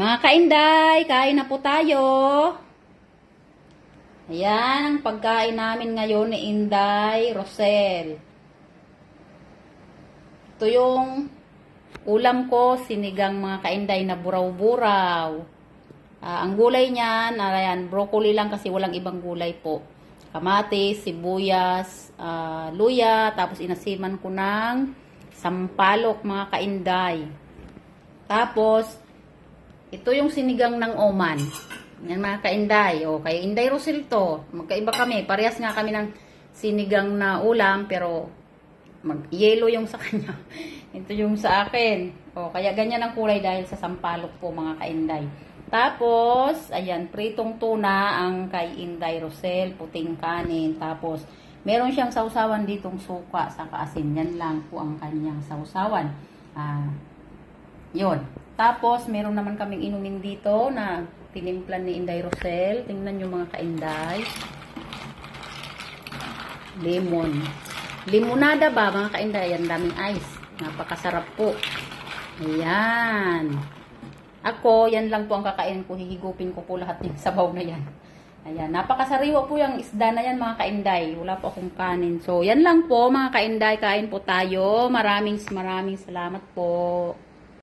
Mga kainday, kain na po tayo. Ayan, ang pagkain namin ngayon ni Inday Rosel. Ito yung ulam ko, sinigang mga kainday na buraw-buraw. Ang gulay niyan, ayan, broccoli lang kasi walang ibang gulay po. Kamatis, sibuyas, luya, tapos inasiman ko ng sampalok mga kainday. Tapos, ito yung sinigang ng Oman. Yan mga kainday. O, kay Inday Rosel to. Magkaiba kami. Parehas nga kami ng sinigang na ulam, pero mag-yellow yung sa kanya. Ito yung sa akin. O, kaya ganyan ang kulay dahil sa sampalok po mga kainday. Tapos, ayan, pritong tuna ang kay Inday Rosel. Puting kanin. Tapos, meron siyang sausawan ditong suka sa kaasin. Yan lang po ang kanyang sausawan. Yun. Tapos, meron naman kaming inumin dito na tinimplan ni Inday Rosel. Tingnan nyo mga kainday. Lemon. Limonada ba mga kainday? Ang daming ice. Napakasarap po. Ayan. Ako, yan lang po ang kakainin ko. Hihigupin ko po lahat yung sabaw na yan. Ayan. Napakasariwa po yung isda na yan mga kainday. Wala po akong kanin. So, yan lang po mga kainday. Kain po tayo. Maraming salamat po.